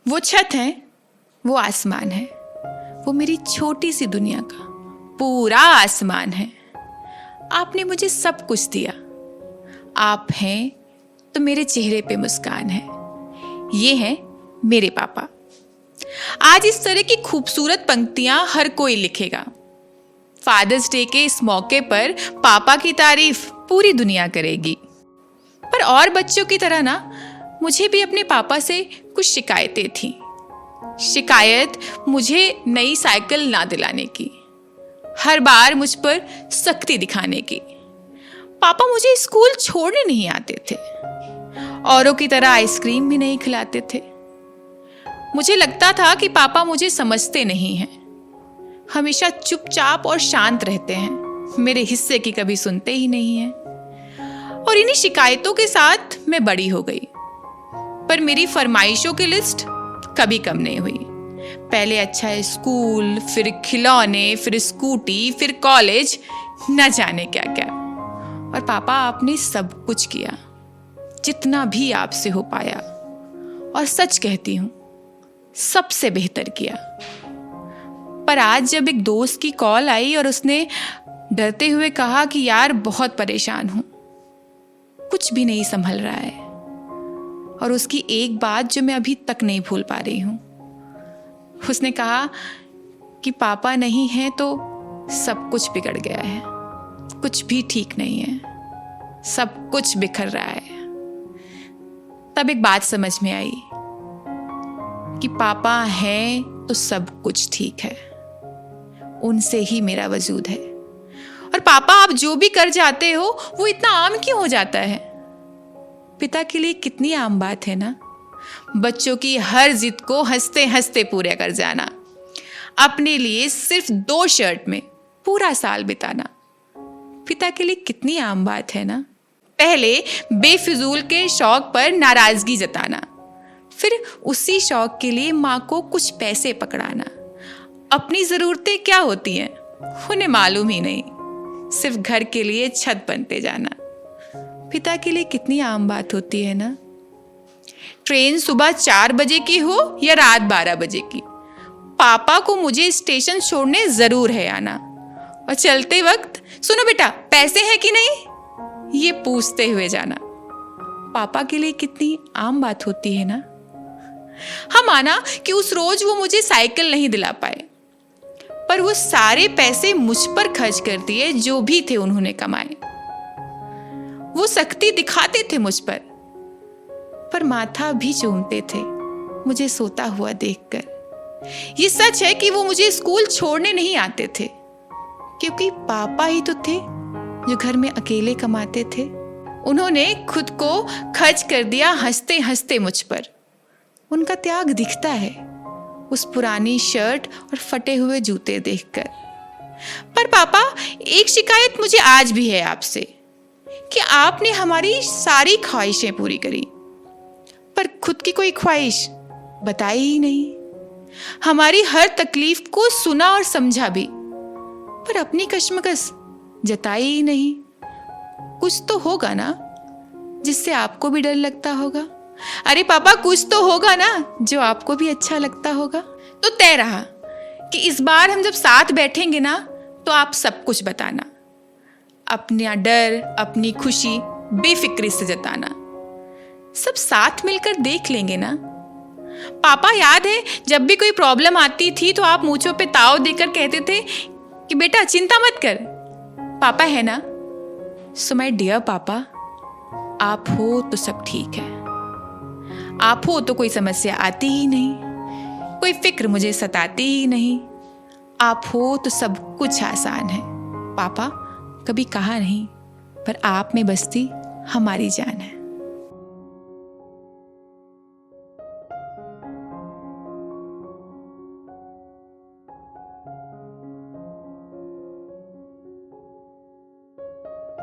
वो छत है, वो आसमान है, वो मेरी छोटी सी दुनिया का पूरा आसमान है। आपने मुझे सब कुछ दिया। आप हैं तो मेरे चेहरे पे मुस्कान है। ये हैं मेरे पापा। आज इस तरह की खूबसूरत पंक्तियां हर कोई लिखेगा। फादर्स डे के इस मौके पर पापा की तारीफ पूरी दुनिया करेगी। पर और बच्चों की तरह ना मुझे भी अपने पापा से कुछ शिकायतें थीं। शिकायत मुझे नई साइकिल ना दिलाने की, हर बार मुझ पर सख्ती दिखाने की। पापा मुझे स्कूल छोड़ने नहीं आते थे, औरों की तरह आइसक्रीम भी नहीं खिलाते थे। मुझे लगता था कि पापा मुझे समझते नहीं हैं, हमेशा चुपचाप और शांत रहते हैं, मेरे हिस्से की कभी सुनते ही नहीं हैं। और इन्हीं शिकायतों के साथ मैं बड़ी हो गई। पर मेरी फरमाइशों की लिस्ट कभी कम नहीं हुई। पहले अच्छा स्कूल, फिर खिलौने, फिर स्कूटी, फिर कॉलेज, न जाने क्या क्या। और पापा आपने सब कुछ किया, जितना भी आपसे हो पाया। और सच कहती हूँ, सबसे बेहतर किया। पर आज जब एक दोस्त की कॉल आई और उसने डरते हुए कहा कि यार बहुत परेशान हूं, कुछ भी नहीं संभल रहा है, और उसकी एक बात जो मैं अभी तक नहीं भूल पा रही हूं, उसने कहा कि पापा नहीं है तो सब कुछ बिगड़ गया है, कुछ भी ठीक नहीं है, सब कुछ बिखर रहा है। तब एक बात समझ में आई कि पापा हैं तो सब कुछ ठीक है, उनसे ही मेरा वजूद है। और पापा आप जो भी कर जाते हो वो इतना आम क्यों हो जाता है? पिता के लिए कितनी आम बात है ना, बच्चों की हर जिद को हंसते हंसते पूरा कर जाना, अपने लिए सिर्फ 2 शर्ट में पूरा साल बिताना। पिता के लिए कितनी आम बात है ना। पहले बेफिजूल के शौक पर नाराजगी जताना, फिर उसी शौक के लिए माँ को कुछ पैसे पकड़ाना। अपनी ज़रूरतें क्या होती हैं उन्हें मालूम ही नहीं, सिर्फ घर के लिए छत बनते जाना। पिता के लिए कितनी आम बात होती है ना। ट्रेन सुबह 4 बजे की हो या रात 12 बजे की, पापा को मुझे स्टेशन छोड़ने ज़रूर है आना। और चलते वक्त सुनो बेटा पैसे हैं कि नहीं, ये पूछते हुए जाना। पापा के लिए कितनी आम बात होती है ना। हाँ, माना कि उस रोज वो मुझे साइकिल नहीं दिला पाए, पर वो सारे पैसे मुझ पर खर्च कर दिए जो भी थे उन्होंने कमाए। वो सख्ती दिखाते थे मुझ पर माथा भी चूमते थे मुझे सोता हुआ देखकर। ये सच है कि वो मुझे स्कूल छोड़ने नहीं आते थे, क्योंकि पापा ही तो थे जो घर में अकेले कमाते थे। उन्होंने खुद को खर्च कर दिया हंसते हंसते मुझ पर। उनका त्याग दिखता है उस पुरानी शर्ट और फटे हुए जूते देखकर। पर पापा, एक शिकायत मुझे आज भी है आपसे कि आपने हमारी सारी ख्वाहिशें पूरी करी, पर खुद की कोई ख्वाहिश बताई ही नहीं। हमारी हर तकलीफ को सुना और समझा भी, पर अपनी कश्मकश जताई ही नहीं। कुछ तो होगा ना जिससे आपको भी डर लगता होगा। अरे पापा, कुछ तो होगा ना जो आपको भी अच्छा लगता होगा। तो तय रहा कि इस बार हम जब साथ बैठेंगे ना तो आप सब कुछ बताना, अपना डर, अपनी खुशी बेफिक्री से जताना। सब साथ मिलकर देख लेंगे ना। पापा, याद है जब भी कोई प्रॉब्लम आती थी तो आप मूंछों पे ताव देकर कहते थे कि बेटा चिंता मत कर, पापा है ना। सो माय डियर पापा, आप हो तो सब ठीक है। आप हो तो कोई समस्या आती ही नहीं, कोई फिक्र मुझे सताती ही नहीं। आप हो तो सब कुछ आसान है। पापा, कभी कहा नहीं, पर आप में बसती हमारी जान है।